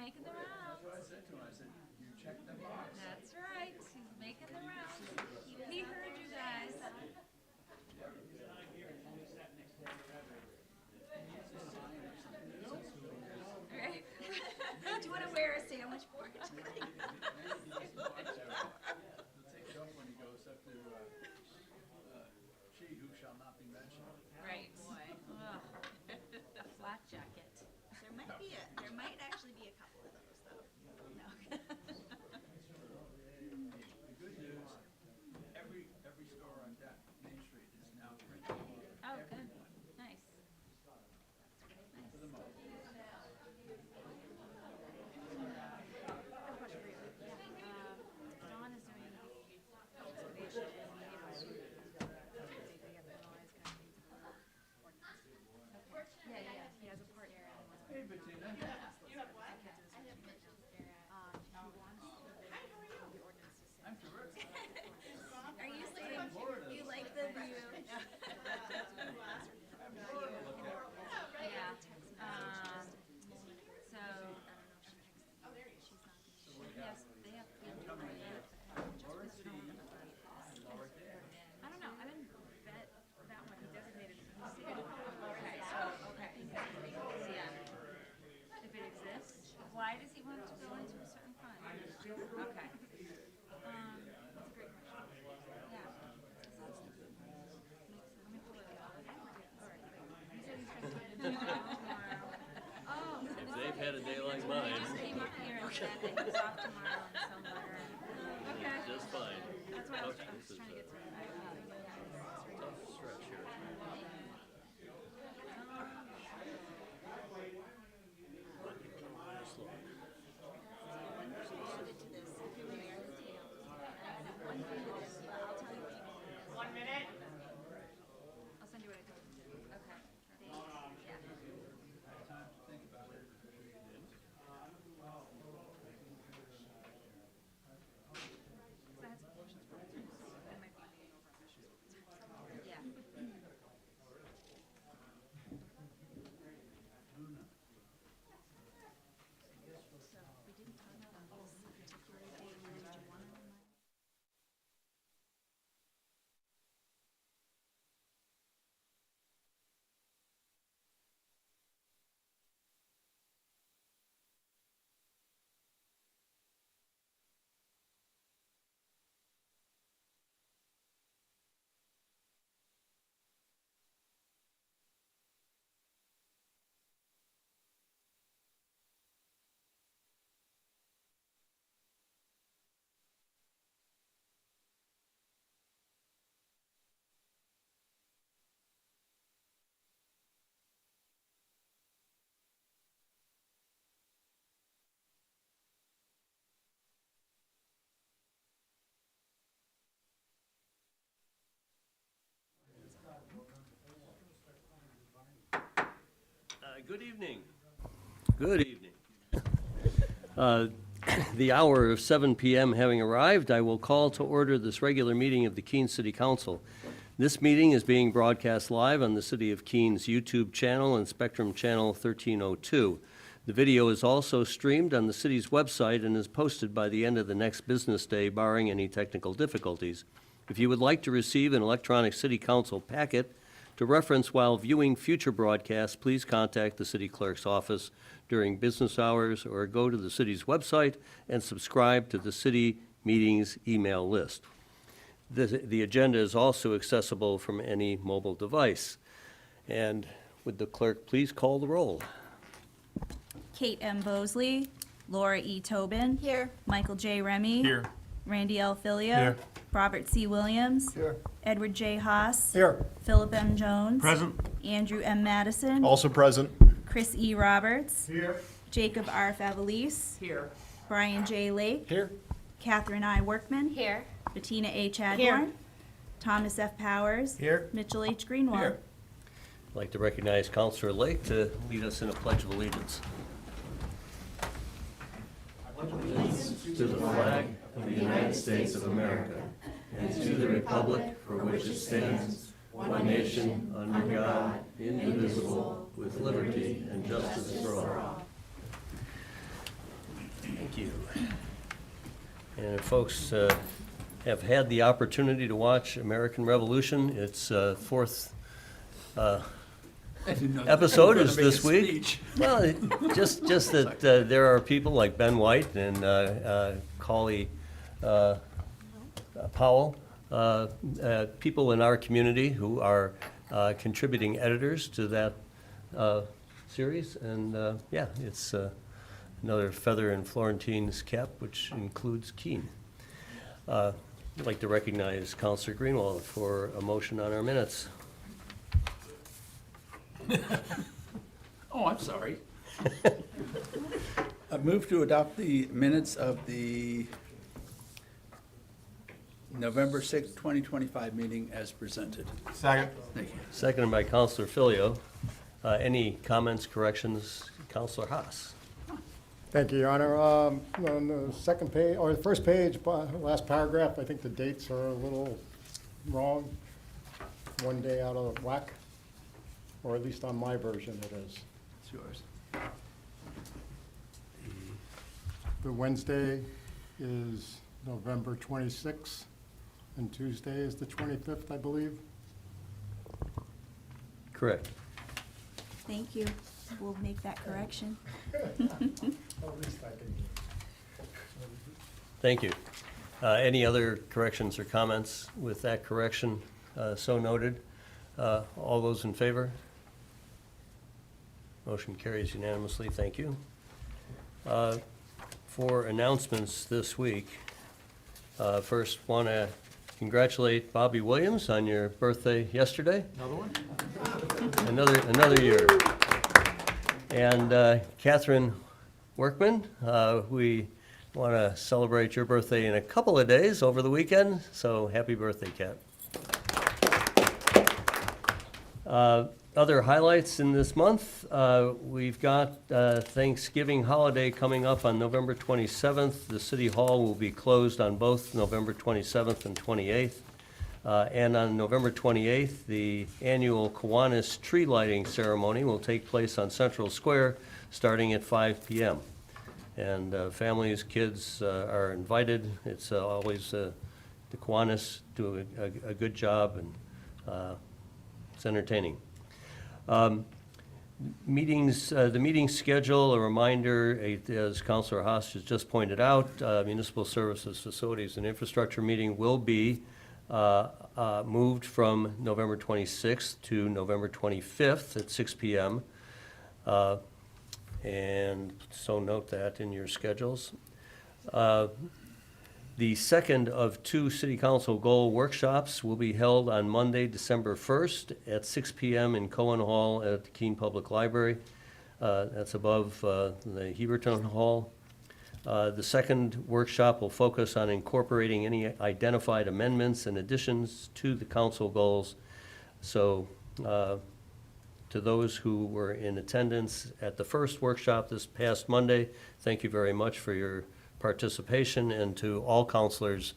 making the rounds. That's what I said to him. I said, you check the box. That's right. He's making the rounds. He heard you guys. Right. Do you want to wear a sandwich board? He'll take it off when he goes up to she who shall not be mentioned. Right. Boy. A flat jacket. There might actually be a couple of those though. No. The good news, every store on that Main Street is now printing. Oh, good. Nice. For the most. Dawn is doing excavation in Yeah. He has a partner. Hey, Bettina. I'm terrific. Are you saying you like the view? Yeah. Yes, they have. I don't know. I didn't bet that one. He designated. Okay. So yeah. If it exists, why does he want to go into a certain fund? Okay. That's a great question. Yeah. Let me pull it up. All right. He said he's going to do it tomorrow. Oh. If they've had a day like He mine, just came up here and said that he's off tomorrow and some letter. Okay. just fine. That's why I was Okay, this is trying to get to it. tough stretch here. Just look. I'll send you what I told him to. Okay. Yeah. Time to think about it. So I had some questions for you. I might be being over. Yeah. So we didn't talk about this particular day. Did you want to? Good evening. Good evening. The hour of 7 p.m. having arrived, I will call to order this regular meeting of the Keene City Council. This meeting is being broadcast live on the City of Keene's YouTube channel and Spectrum Channel 1302. The video is also streamed on the city's website and is posted by the end of the next business day, barring any technical difficulties. If you would like to receive an electronic City Council packet to reference while viewing future broadcasts, please contact the city clerk's office during business hours or go to the city's website and subscribe to the city meetings email list. The agenda is also accessible from any mobile device. And would the clerk please call the roll? Kate M. Bosley, Laura E. Tobin. Here. Michael J. Remy. Here. Randy L. Filia. Here. Robert C. Williams. Here. Edward J. Haas. Here. Philip M. Jones. Present. Andrew M. Madison. Also present. Chris E. Roberts. Here. Jacob R. Favalise. Here. Brian J. Lake. Here. Catherine I. Workman. Here. Bettina A. Chadbourne. Here. Thomas F. Powers. Here. Mitchell H. Greenwald. Here. I'd like to recognize Councilor Lake to lead us in a pledge of allegiance. To the flag of the United States of America and to the republic for which it stands, one nation, under God, indivisible, with liberty and justice for all. Thank you. And if folks have had the opportunity to watch American Revolution, its fourth I didn't know episode you were is gonna make this a week. speech. Well, just that there are people like Ben White and Collie Powell, people in our community who are contributing editors to that series. And yeah, it's another feather in Florentine's cap, which includes Keene. I'd like to recognize Counselor Greenwald for a motion on our minutes. Oh, I'm sorry. I move to adopt the minutes of the November 6th, 2025 meeting as presented. Second. Thank you. Seconded by Counselor Filio. Any comments, corrections? Counselor Haas. Thank you, Your Honor. On the second page, or the first page, last paragraph, I think the dates are a little wrong. One day out of whack, or at least on my version it is. It's yours. The Wednesday is November 26th, and Tuesday is the 25th, I believe. Correct. Thank you. We'll make that correction. At least I can. Thank you. Any other corrections or comments with that correction so noted? All those in favor? Motion carries unanimously. Thank you. For announcements this week, first want to congratulate Bobby Williams on your birthday yesterday. Another one? Another year. And Catherine Workman, we want to celebrate your birthday in a couple of days over the weekend, so happy birthday, Kat. Other highlights in this month, we've got Thanksgiving holiday coming up on November 27th. The City Hall will be closed on both November 27th and 28th. And on November 28th, the annual Kiwanis tree lighting ceremony will take place on Central Square, starting at 5 p.m. And families, kids are invited. It's always, the Kiwanis do a good job, and it's entertaining. Meetings, the meeting schedule, a reminder, as Councilor Haas has just pointed out, Municipal Services, Facilities, and Infrastructure meeting will be moved from November 26th to November 25th at 6 p.m. And so note that in your schedules. The second of two City Council goal workshops will be held on Monday, December 1st at 6 p.m. in Cohen Hall at the Keene Public Library. That's above the Heberton Hall. The second workshop will focus on incorporating any identified amendments and additions to the council goals. So to those who were in attendance at the first workshop this past Monday, thank you very much for your participation, and to all counselors,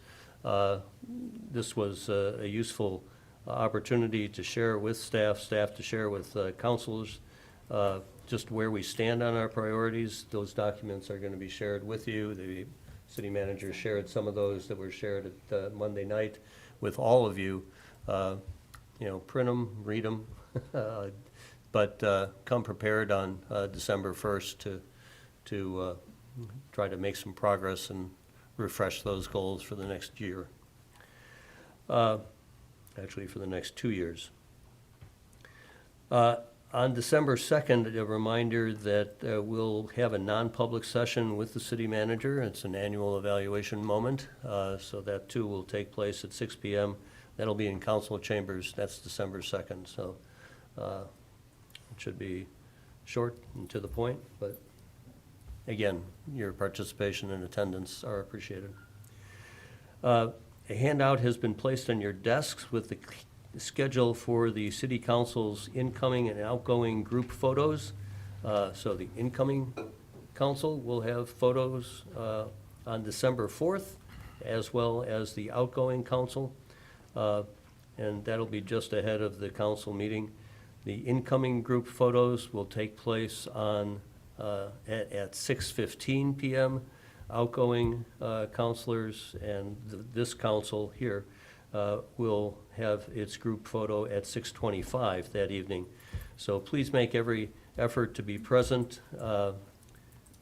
this was a useful opportunity to share with staff to share with counselors just where we stand on our priorities. Those documents are going to be shared with you. The city manager shared some of those that were shared at Monday night with all of you. Print them, read them, but come prepared on December 1st to try to make some progress and refresh those goals for the next year. Actually, for the next 2 years. On December 2nd, a reminder that we'll have a non-public session with the city manager. It's an annual evaluation moment, so that too will take place at 6 p.m. That'll be in council chambers. That's December 2nd, so it should be short and to the point, but again, your participation and attendance are appreciated. A handout has been placed on your desks with the schedule for the City Council's incoming and outgoing group photos. So the incoming council will have photos on December 4th, as well as the outgoing council, and that'll be just ahead of the council meeting. The incoming group photos will take place on at 6:15 p.m. outgoing counselors and this council here will have its group photo at 6:25 that evening. So please make every effort to be present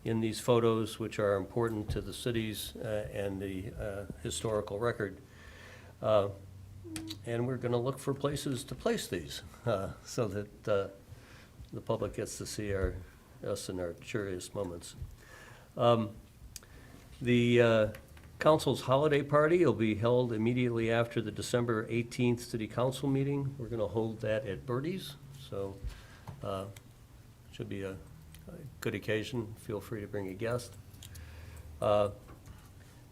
in these photos, which are important to the cities and the historical record. And we're going to look for places to place these so that the public gets to see us in our cheeriest moments. The council's holiday party will be held immediately after the December 18th city council meeting. We're going to hold that at Birdie's, so should be a good occasion. Feel free to bring a guest. The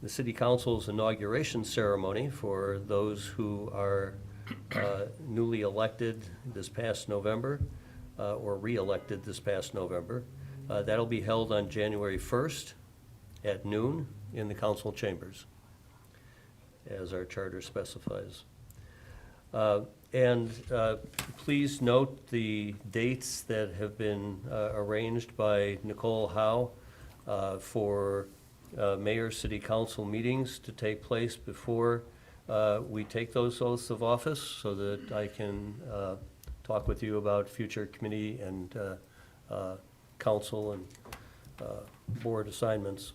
city council's inauguration ceremony for those who are newly elected this past November or re-elected this past November. That'll be held on January 1st at noon in the council chambers, as our charter specifies. And please note the dates that have been arranged by Nicole Howe for mayor city council meetings to take place before we take those oaths of office, so that I can talk with you about future committee and council and board assignments.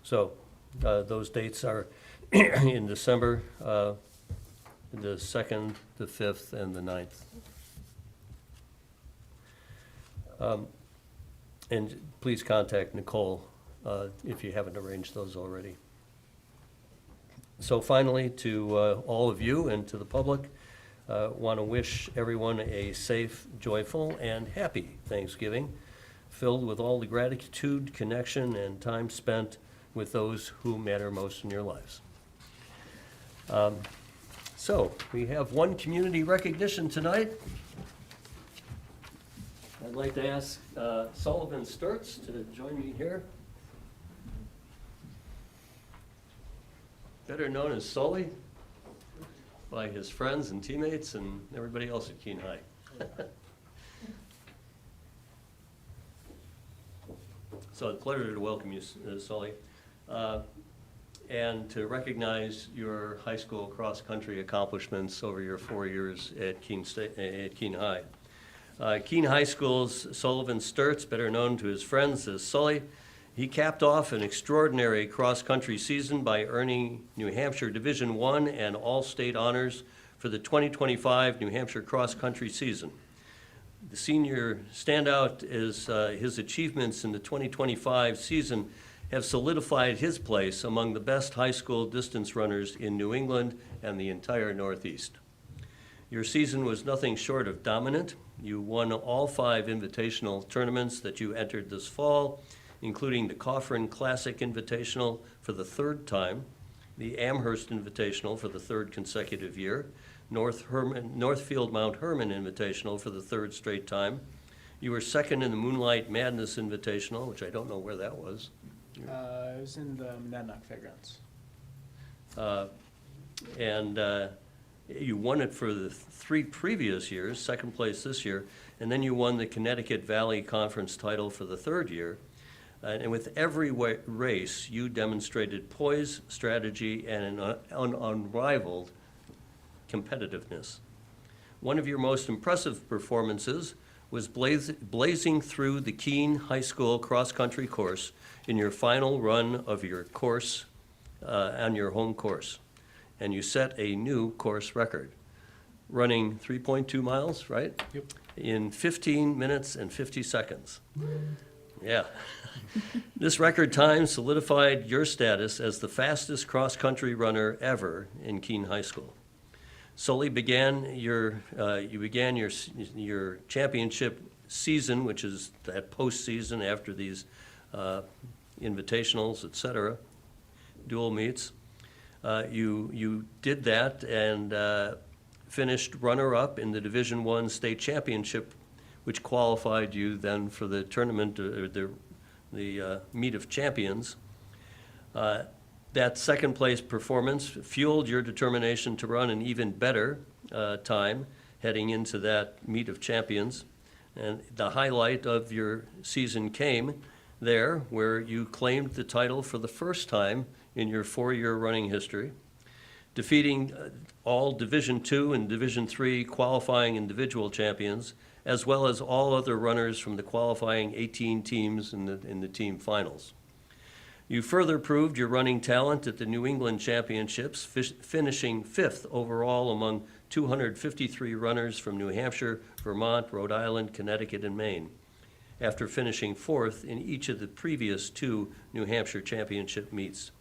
So those dates are in December, the 2nd, the 5th, and the 9th. And please contact Nicole if you haven't arranged those already. So finally, to all of you and to the public, want to wish everyone a safe, joyful, and happy Thanksgiving, filled with all the gratitude, connection, and time spent with those who matter most in your lives. So we have one community recognition tonight. I'd like to ask Sullivan Sturts to join me here. Better known as Sully by his friends and teammates and everybody else at Keene High. So it's a pleasure to welcome you, Sully, and to recognize your high school cross-country accomplishments over your 4 years at Keene High. Keene High School's Sullivan Sturts, better known to his friends as Sully, he capped off an extraordinary cross-country season by earning New Hampshire Division I and all-state honors for the 2025 New Hampshire cross-country season. The senior standout is his achievements in the 2025 season have solidified his place among the best high school distance runners in New England and the entire Northeast. Your season was nothing short of dominant. You won all 5 invitational tournaments that you entered this fall, including the Coffrin Classic Invitational for the 3rd time, the Amherst Invitational for the 3rd consecutive year, Northfield Mount Herman Invitational for the 3rd straight time. You were 2nd in the Moonlight Madness Invitational, which I don't know where that was. It was in the Monadnock Fairgrounds. You won it for the 3 previous years, 2nd place this year, and then you won the Connecticut Valley Conference title for the 3rd year. And with every race, you demonstrated poise, strategy, and an unrivaled competitiveness. One of your most impressive performances was blazing through the Keene High School cross-country course in your final run of your course on your home course. And you set a new course record, running 3.2 miles, right? Yep. In 15 minutes and 50 seconds. Yeah. This record time solidified your status as the fastest cross-country runner ever in Keene High School. Sully began your championship season, which is that postseason after these invitationals, et cetera, dual meets. You did that and finished runner-up in the Division I state championship, which qualified you then for the tournament, the meet of champions. That 2nd place performance fueled your determination to run an even better time heading into that meet of champions. And the highlight of your season came there, where you claimed the title for the first time in your 4-year running history, defeating all Division II and Division III qualifying individual champions, as well as all other runners from the qualifying 18 teams in the team finals. You further proved your running talent at the New England Championships, finishing 5th overall among 253 runners from New Hampshire, Vermont, Rhode Island, Connecticut, and Maine, after finishing 4th in each of the previous 2 New Hampshire Championship meets.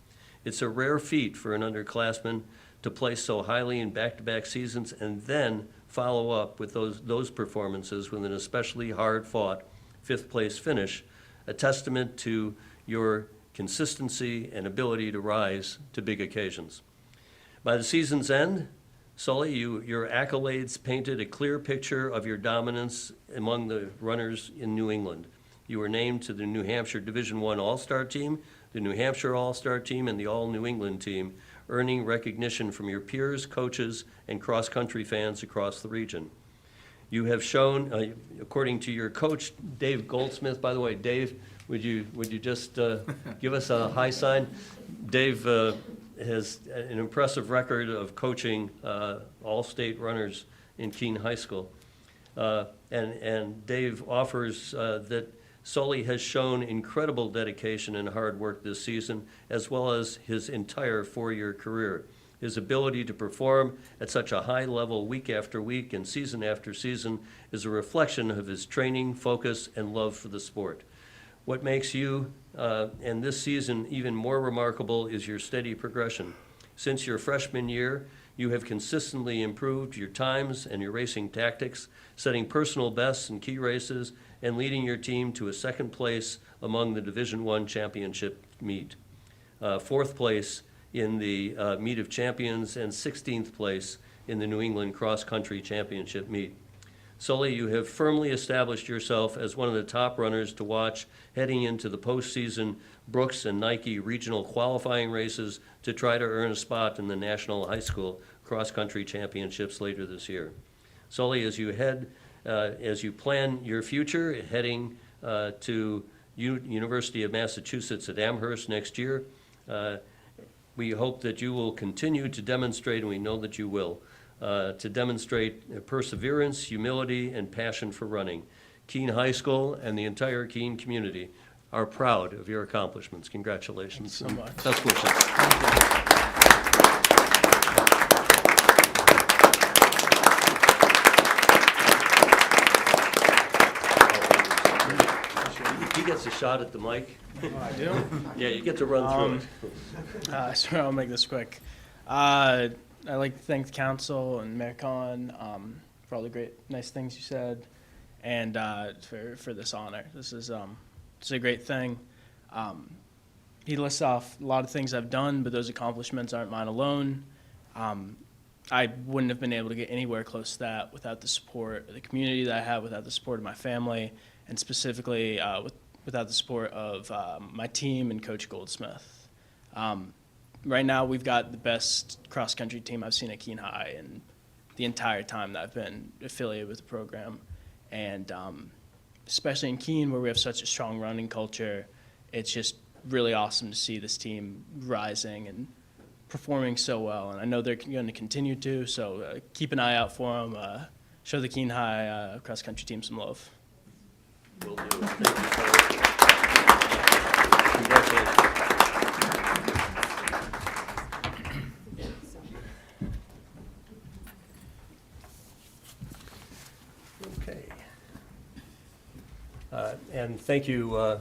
It's a rare feat for an underclassman to place so highly in back-to-back seasons and then follow up with those performances with an especially hard-fought 5th-place finish, a testament to your consistency and ability to rise to big occasions. By the season's end, Sully, your accolades painted a clear picture of your dominance among the runners in New England. You were named to the New Hampshire Division I All-Star Team, the New Hampshire All-Star Team, and the All-New England Team, earning recognition from your peers, coaches, and cross-country fans across the region. You have shown, according to your coach, Dave Goldsmith, by the way, Dave, would you just give us a high sign? Dave has an impressive record of coaching all-state runners in Keene High School. And Dave offers that Sully has shown incredible dedication and hard work this season, as well as his entire 4-year career. His ability to perform at such a high level week after week and season after season is a reflection of his training, focus, and love for the sport. What makes you and this season even more remarkable is your steady progression. Since your freshman year, you have consistently improved your times and your racing tactics, setting personal bests in key races and leading your team to a 2nd place among the Division I championship meet, 4th place in the Meet of Champions, and 16th place in the New England Cross Country Championship meet. Sully, you have firmly established yourself as one of the top runners to watch heading into the postseason Brooks and Nike regional qualifying races to try to earn a spot in the National High School Cross Country Championships later this year. Sully, as you plan your future, heading to University of Massachusetts at Amherst next year, we hope that you will continue to demonstrate, and we know that you will, to demonstrate perseverance, humility, and passion for running. Keene High School and the entire Keene community are proud of your accomplishments. Congratulations. Thanks so much. Best wishes. He gets a shot at the mic. Oh, I do? Yeah, you get to run through it. So I'll make this quick. I'd like to thank the council and Mayor Khan for all the great, nice things you said, and for this honor. This is a great thing. He lists off a lot of things I've done, but those accomplishments aren't mine alone. I wouldn't have been able to get anywhere close to that without the support of the community that I have, without the support of my family, and specifically without the support of my team and Coach Goldsmith. Right now, we've got the best cross-country team I've seen at Keene High in the entire time that I've been affiliated with the program. And especially in Keene, where we have such a strong running culture, it's just really awesome to see this team rising and performing so well. And I know they're going to continue to, so keep an eye out for them. Show the Keene High cross-country team some love. Will do. Thank you, Coach. Congratulations. Okay. And thank you,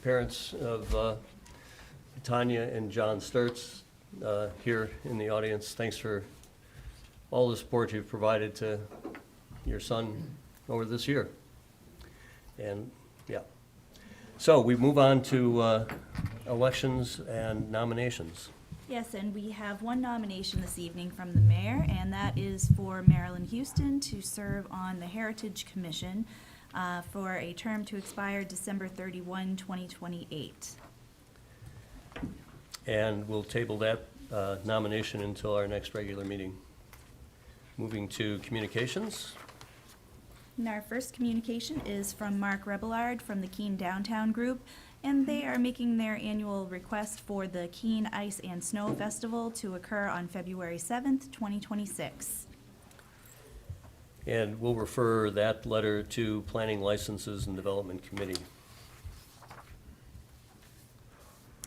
parents of Tanya and John Sturts here in the audience. Thanks for all the support you've provided to your son over this year. And, yeah. So we move on to elections and nominations. Yes, and we have one nomination this evening from the mayor, and that is for Marilyn Houston to serve on the Heritage Commission for a term to expire December 31, 2028. And we'll table that nomination until our next regular meeting. Moving to communications. And our first communication is from Mark Rebellard from the Keene Downtown Group, and they are making their annual request for the Keene Ice and Snow Festival to occur on February 7th, 2026. And we'll refer that letter to Planning Licenses and Development Committee.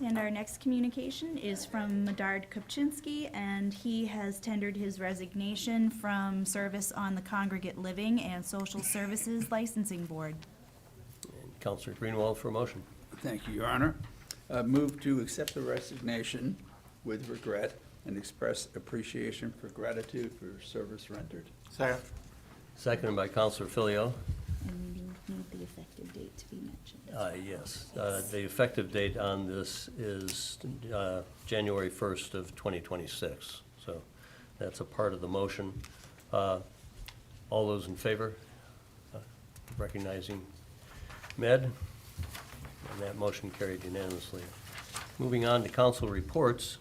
And our next communication is from Medard Kupczynski, and he has tendered his resignation from service on the Congregate Living and Social Services Licensing Board. And Counselor Greenwald for a motion. Thank you, Your Honor. Move to accept the resignation with regret and express appreciation for gratitude for service rendered. Second. Seconded by Counselor Filio. And we need the effective date to be mentioned. Yes, the effective date on this is January 1st of 2026. So that's a part of the motion. All those in favor? Recognizing Med? And that motion carried unanimously. Moving on to council reports.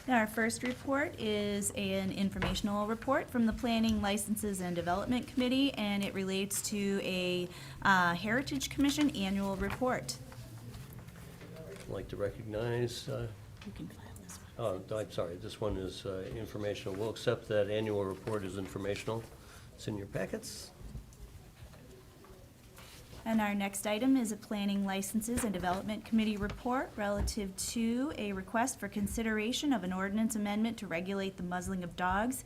Our first report is an informational report from the Planning, Licenses, and Development Committee, and it relates to a Heritage Commission annual report. I'd like to recognize, You can file this one. I'm sorry, this one is informational. We'll accept that annual report as informational. It's in your packets. And our next item is a Planning, Licenses, and Development Committee report relative to a request for consideration of an ordinance amendment to regulate the muzzling of dogs,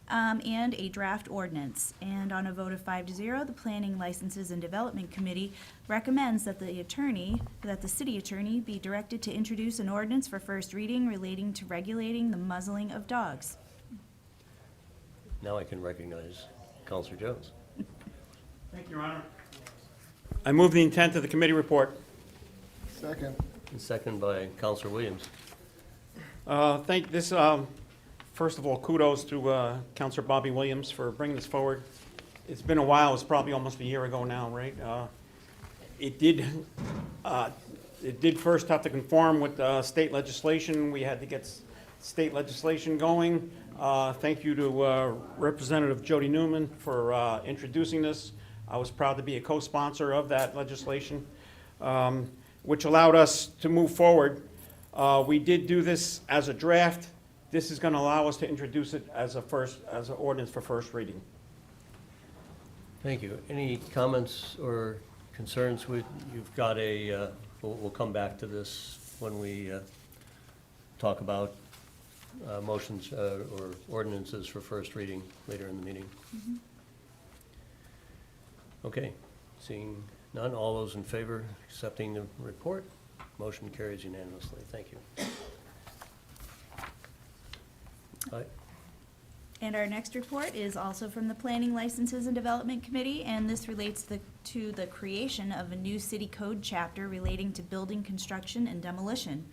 and a draft ordinance. And on a vote of 5-0, the Planning, Licenses, and Development Committee recommends that the city attorney be directed to introduce an ordinance for first reading relating to regulating the muzzling of dogs. Now I can recognize Counselor Jones. Thank you, Your Honor. I move the intent of the committee report. Second. And seconded by Counselor Williams. First of all, kudos to Counselor Bobby Williams for bringing this forward. It's been a while, it's probably almost a year ago now, right? It did first have to conform with state legislation. We had to get state legislation going. Thank you to Representative Jody Newman for introducing this. I was proud to be a co-sponsor of that legislation, which allowed us to move forward. We did do this as a draft. This is going to allow us to introduce it as an ordinance for first reading. Thank you. Any comments or concerns? You've got we'll come back to this when we talk about motions or ordinances for first reading later in the meeting. Mm-hmm. Okay, seeing none, all those in favor accepting the report, motion carries unanimously. Thank you. Aye. And our next report is also from the Planning, Licenses, and Development Committee, and this relates to the creation of a new city code chapter relating to building construction and demolition.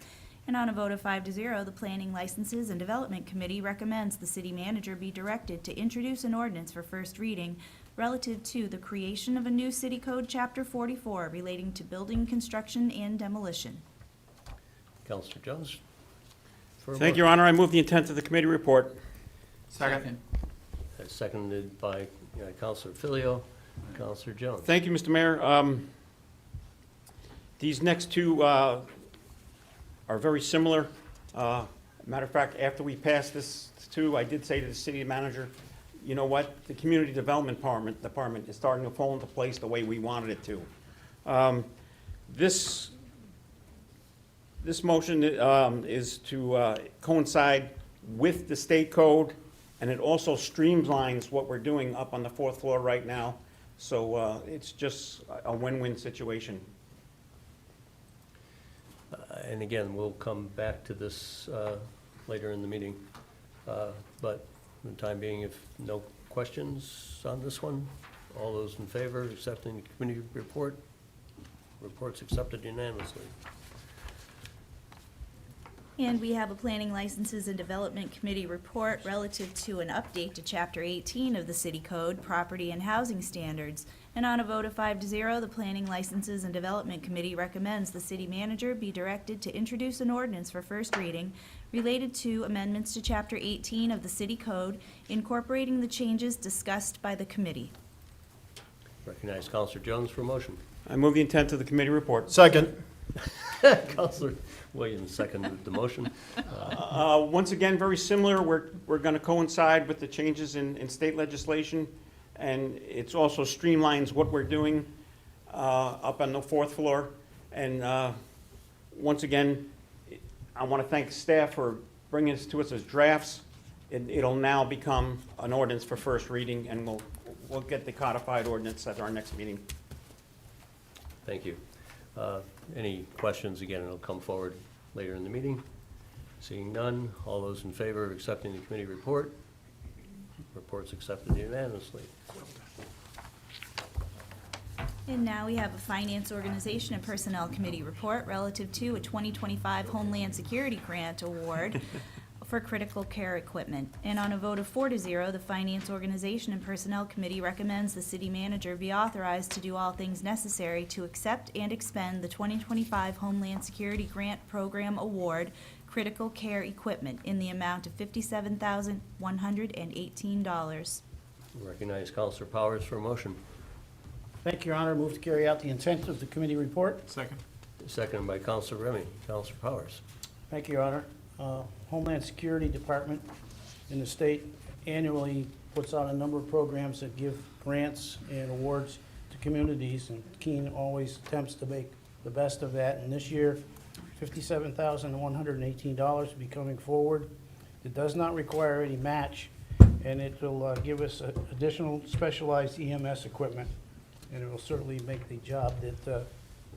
And on a vote of 5-0, the Planning, Licenses, and Development Committee recommends the city manager be directed to introduce an ordinance for first reading relative to the creation of a new city code chapter 44 relating to building construction and demolition. Counselor Jones? for a Thank you, Your Honor. I move the intent of the committee report. Second. Seconded by Counselor Filio. Counselor Jones. Thank you, Mr. Mayor. These next two are very similar. Matter of fact, after we passed this too, I did say to the city manager, you know what, the community development department is starting to fall into place the way we wanted it to. This motion is to coincide with the state code, and it also streamlines what we're doing up on the fourth floor right now. So it's just a win-win situation. And again, we'll come back to this later in the meeting. But for the time being, if no questions on this one, all those in favor of accepting the committee report? Report's accepted unanimously. And we have a Planning, Licenses, and Development Committee report relative to an update to Chapter 18 of the City Code, Property and Housing Standards. And on a vote of 5-0, the Planning, Licenses, and Development Committee recommends the city manager be directed to introduce an ordinance for first reading related to amendments to Chapter 18 of the City Code, incorporating the changes discussed by the committee. Recognize Counselor Jones for a motion. I move the intent of the committee report. Second. Counselor Williams seconded the motion. Once again, very similar. We're going to coincide with the changes in state legislation, and it's also streamlines what we're doing up on the 4th floor. And once again, I want to thank staff for bringing this to us as drafts. It'll now become an ordinance for first reading, and we'll get the codified ordinance at our next meeting. Thank you. Any questions? Again, it'll come forward later in the meeting. Seeing none, all those in favor of accepting the committee report? Report's accepted unanimously. And now we have a Finance, Organization, and Personnel Committee report relative to a 2025 Homeland Security Grant Award for critical care equipment. And on a vote of 4-0, the Finance, Organization, and Personnel Committee recommends the city manager be authorized to do all things necessary to accept and expend the 2025 Homeland Security Grant Program Award Critical Care Equipment in the amount of $57,118. Recognize Counselor Powers for a motion. Thank you, Your Honor. Move to carry out the intent of the committee report. Second. Seconded by Counselor Remy. Counselor Powers. Thank you, Your Honor. Homeland Security Department in the state annually puts out a number of programs that give grants and awards to communities, and Keene always attempts to make the best of that. And this year, $57,118 will be coming forward. It does not require any match, and it will give us additional specialized EMS equipment, and it will certainly make the job that the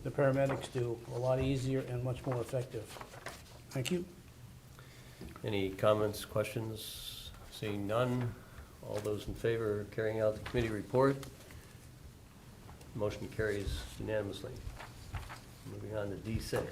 paramedics do a lot easier and much more effective. Thank you. Any comments, questions? Seeing none, all those in favor of carrying out the committee report? Motion carries unanimously. Moving on to D6.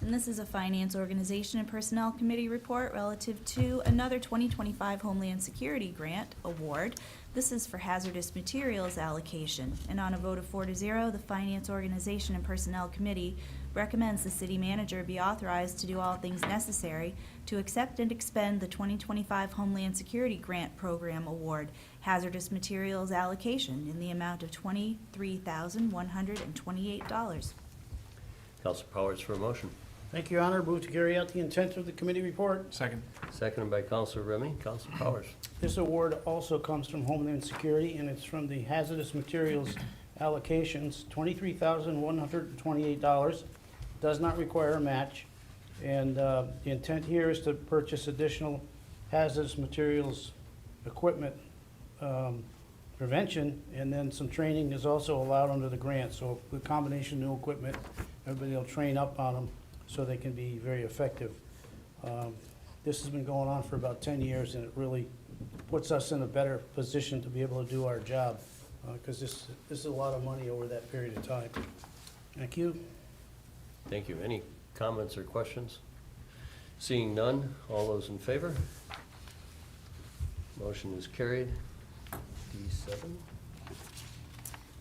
And this is a Finance, Organization, and Personnel Committee report relative to another 2025 Homeland Security Grant Award. This is for hazardous materials allocation. And on a vote of 4-0, the Finance, Organization, and Personnel Committee recommends the city manager be authorized to do all things necessary to accept and expend the 2025 Homeland Security Grant Program Award Hazardous Materials Allocation in the amount of $23,128. Counselor Powers for a motion. Thank you, Your Honor. Move to carry out the intent of the committee report. Second. Seconded by Counselor Remy. Counselor Powers. This award also comes from Homeland Security, and it's from the hazardous materials allocations, $23,128. Does not require a match. And the intent here is to purchase additional hazardous materials equipment prevention, and then some training is also allowed under the grant. So with combination of new equipment, everybody will train up on them so they can be very effective. This has been going on for about 10 years, and it really puts us in a better position to be able to do our job, because this is a lot of money over that period of time. Thank you. Thank you. Any comments or questions? Seeing none, all those in favor? Motion is carried. D7.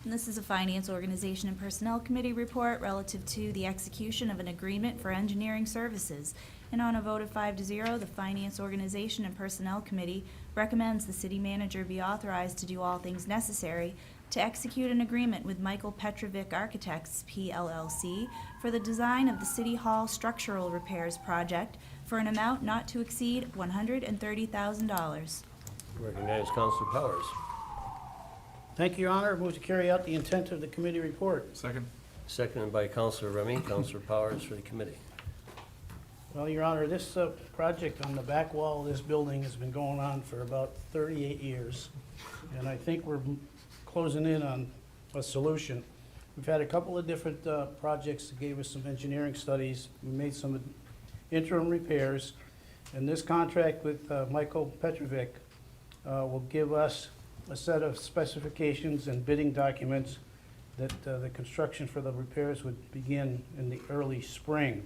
And this is a Finance, Organization, and Personnel Committee report relative to the execution of an agreement for engineering services. And on a vote of 5-0, the Finance, Organization, and Personnel Committee recommends the city manager be authorized to do all things necessary to execute an agreement with Michael Petrovic Architects, PLLC, for the design of the City Hall structural repairs project for an amount not to exceed $130,000. Recognize Counselor Powers. Thank you, Your Honor. Move to carry out the intent of the committee report. Second. Seconded by Counselor Remy. Counselor Powers for the committee. Well, Your Honor, this project on the back wall of this building has been going on for about 38 years, and I think we're closing in on a solution. We've had a couple of different projects that gave us some engineering studies. We made some interim repairs, and this contract with Michael Petrovic will give us a set of specifications and bidding documents that the construction for the repairs would begin in the early spring.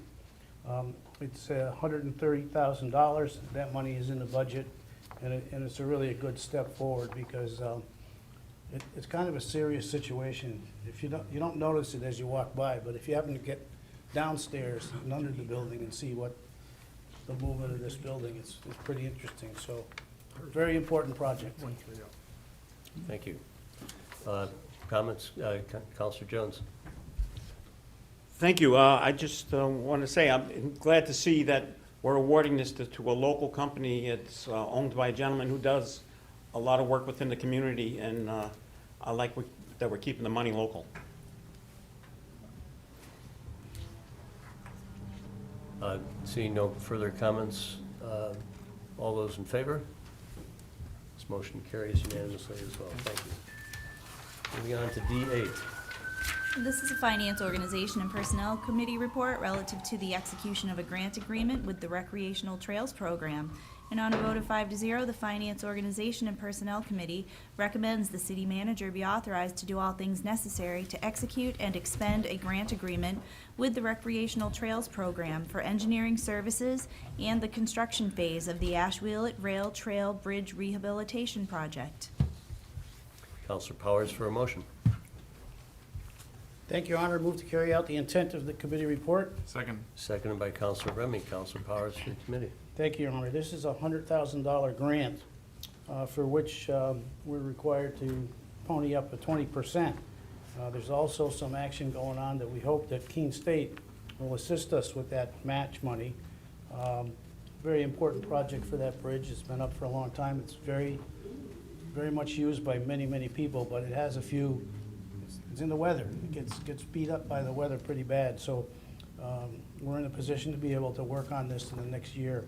It's $130,000. That money is in the budget, and it's really a good step forward, because it's kind of a serious situation. If you don't notice it as you walk by, but if you happen to get downstairs and under the building and see what the movement of this building, it's pretty interesting. So, very important project. Thank you. comments? Counselor Jones? Thank you. I just want to say I'm glad to see that we're awarding this to a local company. It's owned by a gentleman who does a lot of work within the community, and I like that we're keeping the money local. Seeing no further comments, all those in favor? This motion carries unanimously as well. Thank you. Moving on to D8. This is a Finance, Organization, and Personnel Committee report relative to the execution of a grant agreement with the Recreational Trails Program. And on a vote of 5-0, the Finance, Organization, and Personnel Committee recommends the city manager be authorized to do all things necessary to execute and expend a grant agreement with the Recreational Trails Program for engineering services and the construction phase of the Ashwheelet Rail Trail Bridge Rehabilitation Project. Counselor Powers for a motion. Thank you, Your Honor. Move to carry out the intent of the committee report. Second. Seconded by Counselor Remy. Counselor Powers for the committee. Thank you, Your Honor. This is a $100,000 grant for which we're required to pony up a 20%. There's also some action going on that we hope that Keene State will assist us with that match money. Very important project for that bridge. It's been up for a long time. It's very much used by many, many people, but it has a few, it's in the weather. It gets beat up by the weather pretty bad. So we're in a position to be able to work on this in the next year.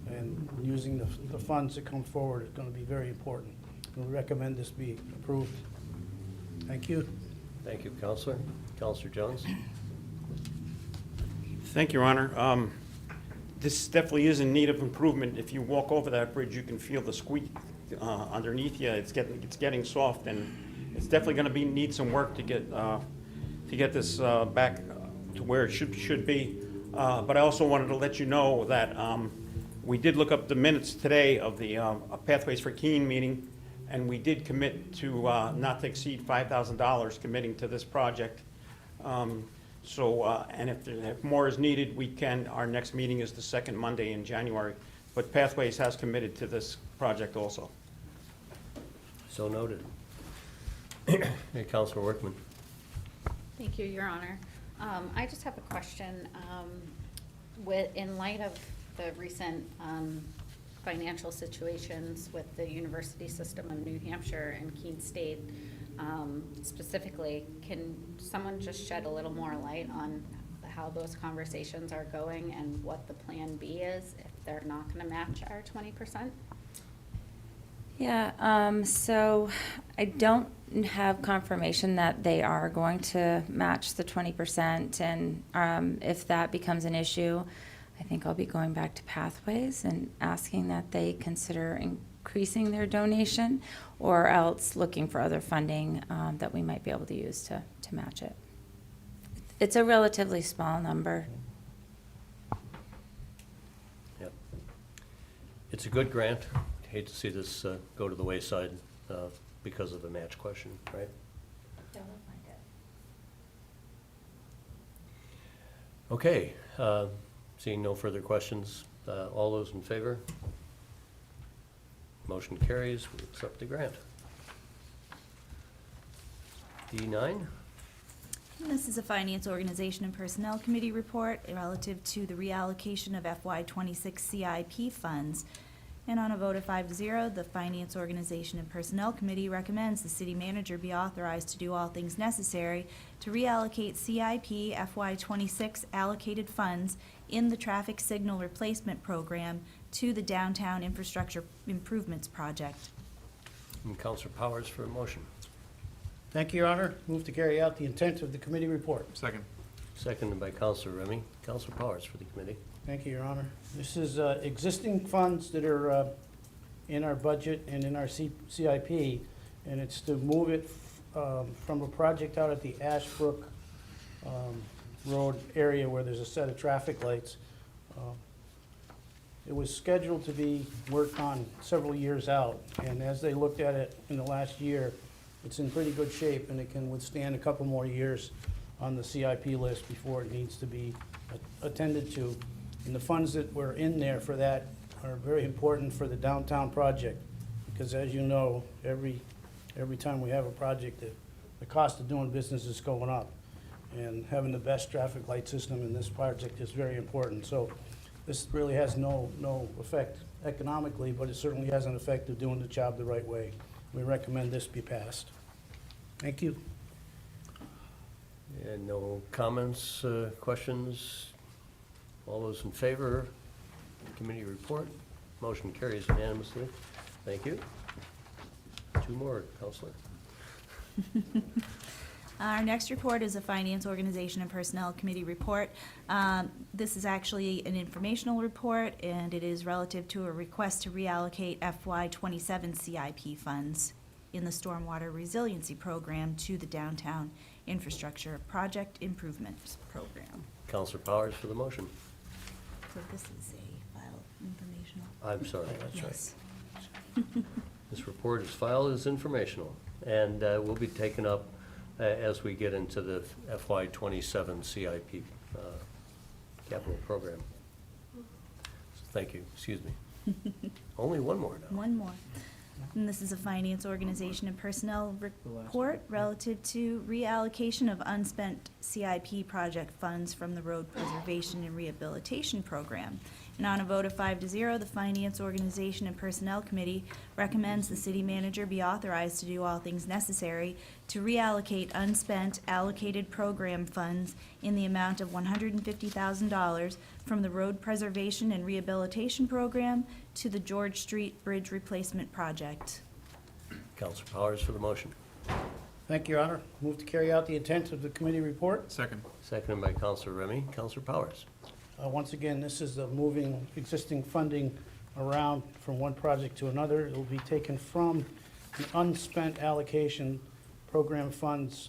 And using the funds that come forward is going to be very important. We recommend this be approved. Thank you. Thank you, Counselor. Counselor Jones? Thank you, Your Honor. This definitely is in need of improvement. If you walk over that bridge, you can feel the squeak underneath you. It's getting soft, and it's definitely going to need some work to get this back to where it should be. But I also wanted to let you know that we did look up the minutes today of the Pathways for Keene meeting, and we did commit to not to exceed $5,000 committing to this project. And if more is needed, we can. Our next meeting is the second Monday in January, but Pathways has committed to this project also. So noted. Hey, Counselor Workman. Thank you, Your Honor. I just have a question. In light of the recent financial situations with the university system of New Hampshire and Keene State, specifically, can someone just shed a little more light on how those conversations are going and what the plan B is if they're not going to match our 20%? Yeah, so I don't have confirmation that they are going to match the 20%, and if that becomes an issue, I think I'll be going back to Pathways and asking that they consider increasing their donation, or else looking for other funding that we might be able to use to match it. It's a relatively small number. Yep. It's a good grant. Hate to see this go to the wayside because of a match question, right? Okay, seeing no further questions, all those in favor? Motion carries. We accept the grant. D9. This is a Finance, Organization, and Personnel Committee report relative to the reallocation of FY26 CIP funds. And on a vote of 5-0, the Finance, Organization, and Personnel Committee recommends the city manager be authorized to do all things necessary to reallocate CIP FY26 allocated funds in the traffic signal replacement program to the Downtown Infrastructure Improvements Project. And Counselor Powers for a motion. Thank you, Your Honor. Move to carry out the intent of the committee report. Second. Seconded by Counselor Remy. Counselor Powers for the committee. Thank you, Your Honor. This is existing funds that are in our budget and in our CIP, and it's to move it from a project out at the Ashbrook Road area where there's a set of traffic lights. It was scheduled to be worked on several years out, and as they looked at it in the last year, it's in pretty good shape, and it can withstand a couple more years on the CIP list before it needs to be attended to. And the funds that were in there for that are very important for the downtown project, because as you know, every time we have a project that the cost of doing business is going up. And having the best traffic light system in this project is very important. So this really has no effect economically, but it certainly has an effect of doing the job the right way. We recommend this be passed. Thank you. And no comments, questions? All those in favor? Committee report? Motion carries unanimously. Thank you. 2 more, Counselor. Our next report is a Finance, Organization, and Personnel Committee report. This is actually an informational report, and it is relative to a request to reallocate FY27 CIP funds in the Stormwater Resiliency Program to the Downtown Infrastructure Project Improvements Program. Counselor Powers for the motion. So this is a file informational. I'm sorry, that's right. Yes. This report is filed as informational and will be taken up as we get into the FY27 CIP capital program. So thank you, excuse me. Only one more now. One more. And this is a Finance, Organization, and Personnel report relative to reallocation of unspent CIP project funds from the Road Preservation and Rehabilitation Program. And on a vote of 5-0, the Finance, Organization, and Personnel Committee recommends the city manager be authorized to do all things necessary to reallocate unspent allocated program funds in the amount of $150,000 from the Road Preservation and Rehabilitation Program to the George Street Bridge Replacement Project. Counselor Powers for the motion. Thank you, Your Honor. Move to carry out the intent of the committee report. Second. Seconded by Counselor Remy. Counselor Powers. Once again, this is moving existing funding around from one project to another. It will be taken from the unspent allocation program funds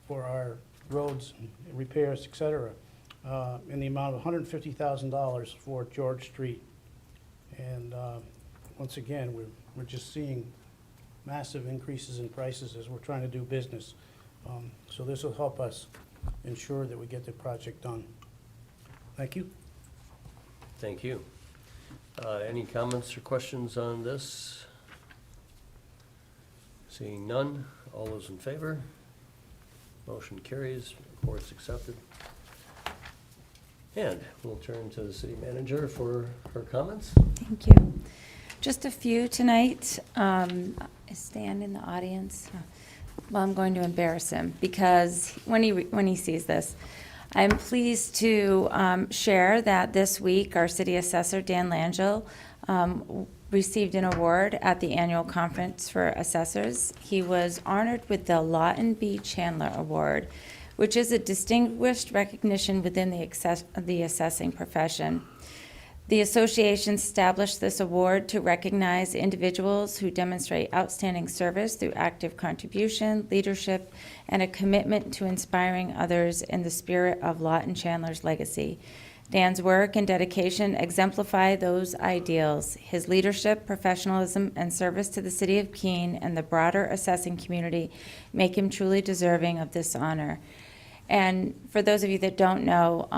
for our roads, repairs, et cetera, in the amount of $150,000 for George Street. And once again, we're just seeing massive increases in prices as we're trying to do business. So this will help us ensure that we get the project done. Thank you. Thank you. Any comments or questions on this? Seeing none, all those in favor? Motion carries, report's accepted. And we'll turn to the city manager for her comments. Thank you. Just a few tonight. Is Stan in the audience? Well, I'm going to embarrass him because when he sees this, I'm pleased to share that this week our city assessor, Dan Langell, received an award at the annual conference for assessors. He was honored with the Lawton B. Chandler Award, which is a distinguished recognition within the assessing profession. The association established this award to recognize individuals who demonstrate outstanding service through active contribution, leadership, and a commitment to inspiring others in the spirit of Lawton Chandler's legacy. Dan's work and dedication exemplify those ideals. His leadership, professionalism, and service to the city of Keene and the broader assessing community make him truly deserving of this honor. And for those of you that don't know,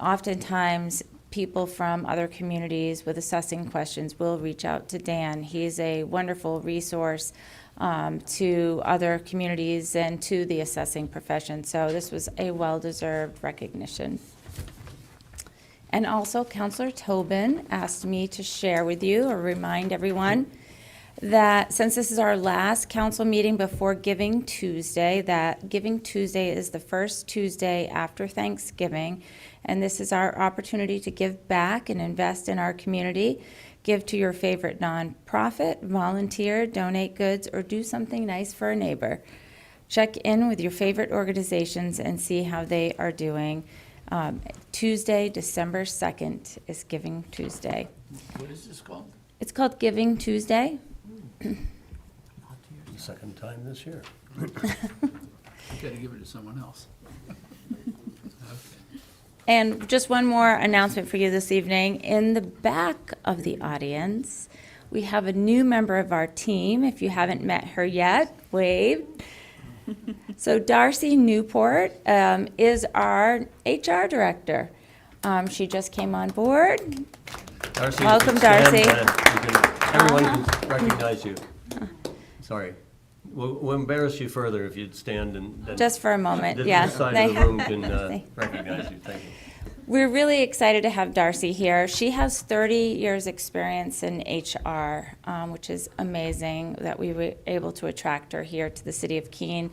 oftentimes people from other communities with assessing questions will reach out to Dan. He's a wonderful resource to other communities and to the assessing profession. So this was a well-deserved recognition. And also, Councillor Tobin asked me to share with you or remind everyone that since this is our last council meeting before Giving Tuesday, that Giving Tuesday is the first Tuesday after Thanksgiving, and this is our opportunity to give back and invest in our community. Give to your favorite nonprofit, volunteer, donate goods, or do something nice for a neighbor. Check in with your favorite organizations and see how they are doing. Tuesday, December 2nd is Giving Tuesday. What is this called? It's called Giving Tuesday. Second time this year. You gotta give it to someone else. Okay. And just one more announcement for you this evening. In the back of the audience, we have a new member of our team. If you haven't met her yet, wave. So Darcy Newport is our HR director. She just came on board. Darcy, you Welcome, can stand Darcy. and everyone can recognize you. Sorry. We'll embarrass you further if you'd stand and. then Just for a moment, the yeah. side of the room can recognize you. Thank you. We're really excited to have Darcy here. She has 30 years' experience in HR, which is amazing that we were able to attract her here to the city of Keene.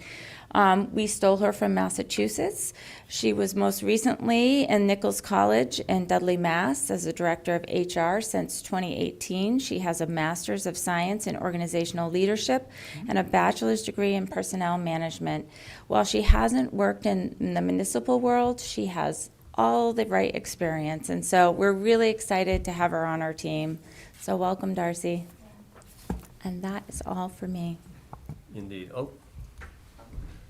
We stole her from Massachusetts. She was most recently in Nichols College in Dudley, Mass. as the director of HR since 2018. She has a Master's of Science in Organizational Leadership and a bachelor's degree in Personnel Management. While she hasn't worked in the municipal world, she has all the right experience. And so we're really excited to have her on our team. So welcome, Darcy. And that is all for me. Indeed. Oh,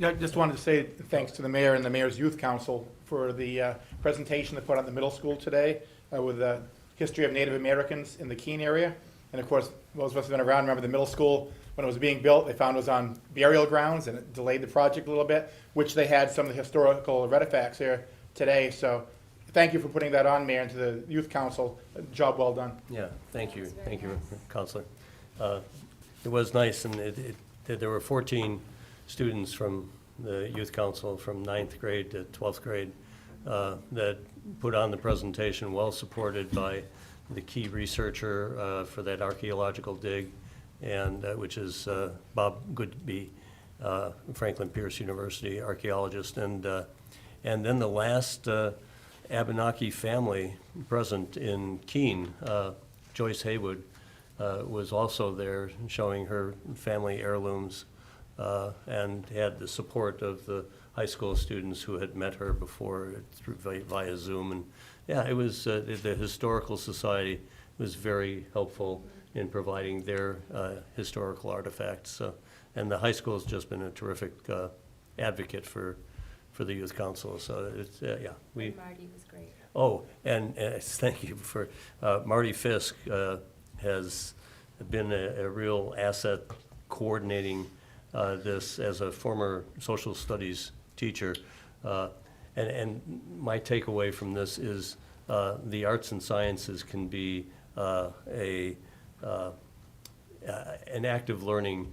Yeah, just wanted to say thanks to the mayor and the mayor's youth council for the presentation they put on the middle school today with the history of Native Americans in the Keene area. And of course, those of us who've been around remember the middle school, when it was being built, they found it was on burial grounds and it delayed the project a little bit, which they had some of the historical artifacts here today. So thank you for putting that on, Mayor, and to the youth council. Job well done. yeah, thank you, Counselor. It was nice, and there were 14 students from the youth council from 9th grade to 12th grade that put on the presentation, well supported by the key researcher for that archaeological dig, and which is Bob Goodby, Franklin Pierce University archaeologist, and then the last Abenaki family present in Keene, Joyce Haywood, was also there showing her family heirlooms and had the support of the high school students who had met her before via Zoom. And yeah, it was, the Historical Society was very helpful in providing their historical artifacts. So, and the high school has just been a terrific advocate for the youth council. So it's, yeah. Marty was great. Oh, and thank you for, Marty Fisk has been a real asset coordinating this as a former social studies teacher. And my takeaway from this is the arts and sciences can be an active learning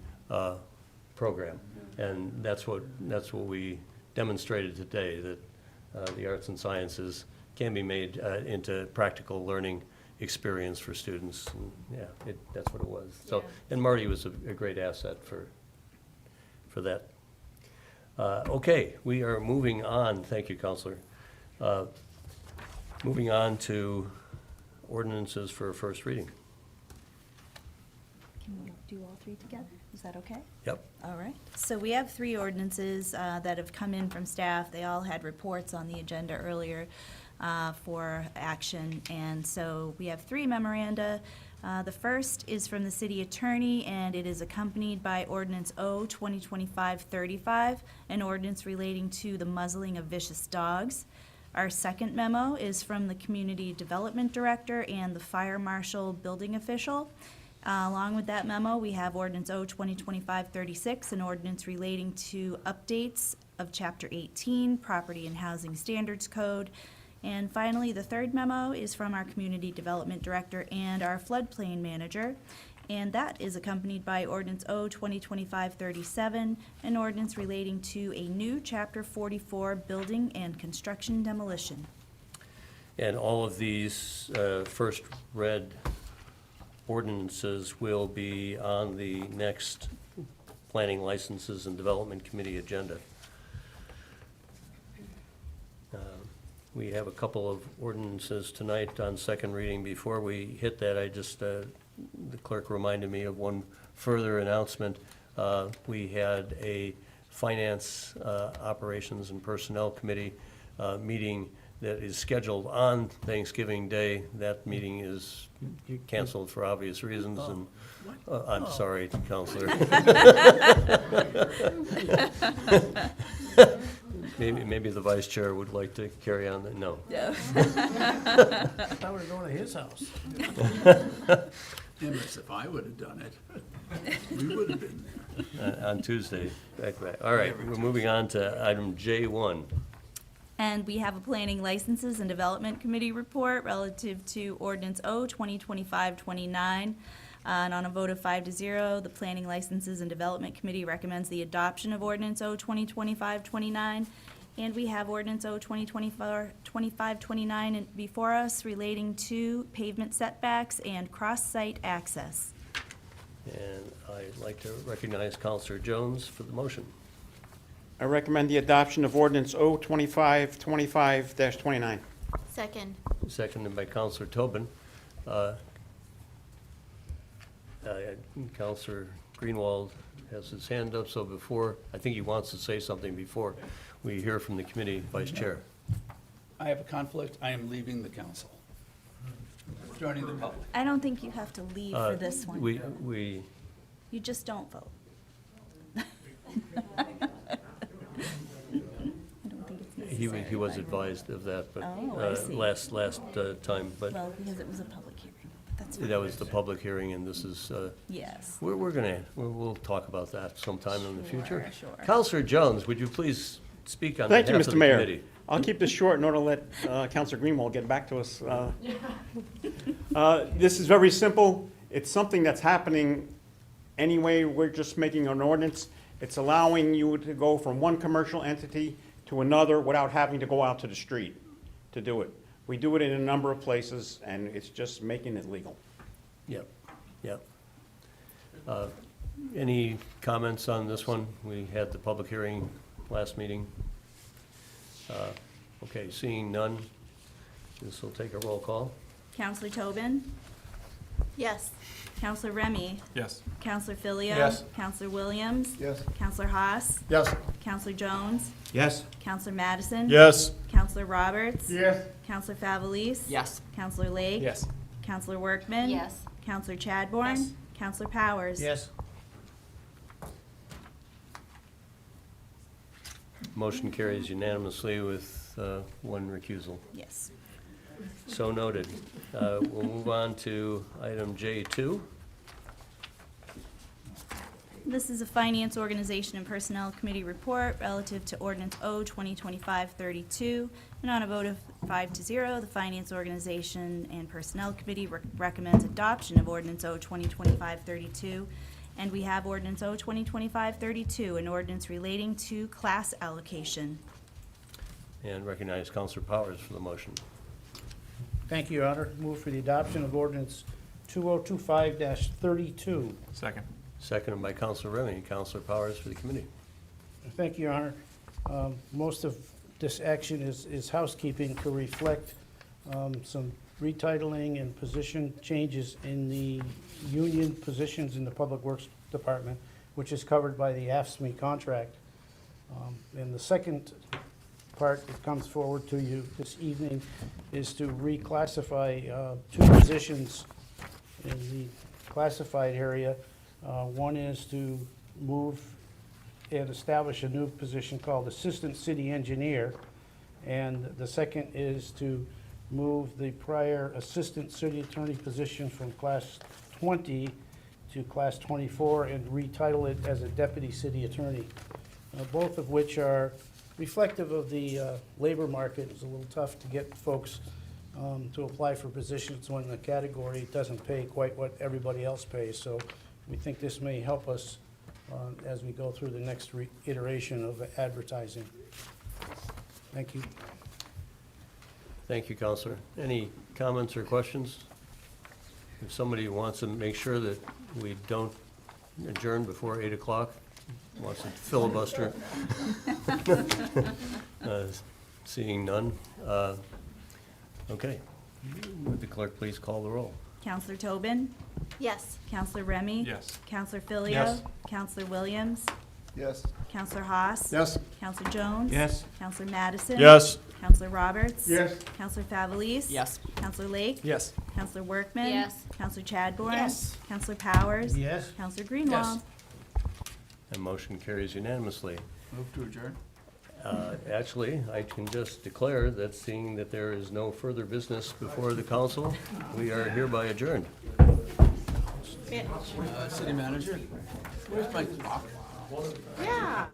program. And that's what we demonstrated today, that the arts and sciences can be made into practical learning experience for students. And yeah, that's what it was. So, and Marty was a great asset for that. Okay, we are moving on. Thank you, Counselor. Moving on to ordinances for first reading. Can we do all three together? Is that okay? Yep. All right. So we have three ordinances that have come in from staff. They all had reports on the agenda earlier for action. And so we have three memoranda. The first is from the city attorney, and it is accompanied by Ordinance O 2025-35, an ordinance relating to the muzzling of vicious dogs. Our second memo is from the community development director and the fire marshal building official. Along with that memo, we have Ordinance O 2025-36, an ordinance relating to updates of Chapter 18, Property and Housing Standards Code. And finally, the third memo is from our Community Development Director and our Floodplain Manager, and that is accompanied by Ordinance O 2025-37, an ordinance relating to a new Chapter 44 Building and Construction Demolition. And all of these first read ordinances will be on the next Planning Licenses and Development Committee agenda. We have a couple of ordinances tonight on second reading. Before we hit that, I just, the clerk reminded me of one further announcement. We had a Finance, Operations and Personnel Committee meeting that is scheduled on Thanksgiving Day. That meeting is canceled for obvious reasons, and I'm sorry, Counselor. Maybe the vice chair would like to carry on. No. I thought we were going to his house. Goodness, if I would have done it, we would have been there. On Tuesday. Back. All right, we're moving on to item J1. And we have a Planning Licenses and Development Committee report relative to Ordinance O 2025-29. And on a vote of 5-0, the Planning, Licenses, and Development Committee recommends the adoption of ordinance O 2025-29. And we have ordinance O 2024-2529 before us relating to pavement setbacks and cross-site access. And I'd like to recognize Counselor Jones for the motion. I recommend the adoption of ordinance O 2525-29. Second. Seconded by Counselor Tobin. Counselor Greenwald has his hand up, so before, I think he wants to say something before we hear from the committee vice chair. I have a conflict. I am leaving the council. Joining the public. I don't think you have to leave for this one. We, You just don't vote. I don't think it's necessary. he was advised of that, but Oh, I see. last time, but Well, because it was a public hearing, but that's fine. that was the public hearing, and this is, Yes. we'll talk about that sometime in the future. Sure. Counselor Jones, would you please speak on Thank you, behalf of Mr. the Mayor. committee? I'll keep this short in order to let Councilor Greenwald get back to us. This is very simple. It's something that's happening anyway. We're just making an ordinance. It's allowing you to go from one commercial entity to another without having to go out to the street to do it. We do it in a number of places, and it's just making it legal. Yep, yep. Any comments on this one? We had the public hearing last meeting. Okay, seeing none, this will take a roll call. Counselor Tobin? Yes. Counselor Remy? Yes. Counselor Filio? Yes. Counselor Williams? Yes. Counselor Haas? Yes. Counselor Jones? Yes? Counselor Madison? Yes. Counselor Roberts? Yes. Counselor Favelis? Yes. Counselor Lake? Yes. Counselor Workman? Yes. Counselor Chadbourne? Yes. Counselor Powers? Yes. Motion carries unanimously with one recusal. Yes. So noted. We'll move on to item J2. This is a Finance, Organization, and Personnel Committee report relative to ordinance O 2025-32. And on a vote of 5-0, the Finance, Organization, and Personnel Committee recommends adoption of ordinance O 2025-32. And we have ordinance O 2025-32, an ordinance relating to class allocation. And recognize Counselor Powers for the motion. Thank you, Your Honor. Move for the adoption of ordinance 2025-32. Second. Seconded by Counselor Remy. Counselor Powers for the committee. Thank you, Your Honor. Most of this action is housekeeping to reflect some retitling and position changes in the union positions in the Public Works Department, which is covered by the AFSCME contract. And the second part that comes forward to you this evening is to reclassify two positions in the classified area. One is to move and establish a new position called Assistant City Engineer, and the second is to move the prior Assistant City Attorney position from Class 20 to Class 24 and retitle it as a Deputy City Attorney, both of which are reflective of the labor market. It's a little tough to get folks to apply for positions when the category doesn't pay quite what everybody else pays. So we think this may help us as we go through the next iteration of advertising. Thank you. Thank you, Counselor. Any comments or questions? If somebody wants to make sure that we don't adjourn before 8 o'clock, wants to filibuster. Seeing none. Okay. Would the clerk please call the roll? Counselor Tobin? Yes. Counselor Remy? Yes. Counselor Filio? Yes. Counselor Williams? Yes. Counselor Haas? Yes. Counselor Jones? Yes. Counselor Madison? Yes. Counselor Roberts? Yes. Counselor Favelis? Yes. Counselor Lake? Yes. Counselor Workman? Yes. Counselor Chadbourne? Yes. Counselor Powers? Yes. Counselor Greenwald? And motion carries unanimously. Move to adjourn. Actually, I can just declare that seeing that there is no further business before the council, we are hereby adjourned. City manager, where's my clock? Yeah.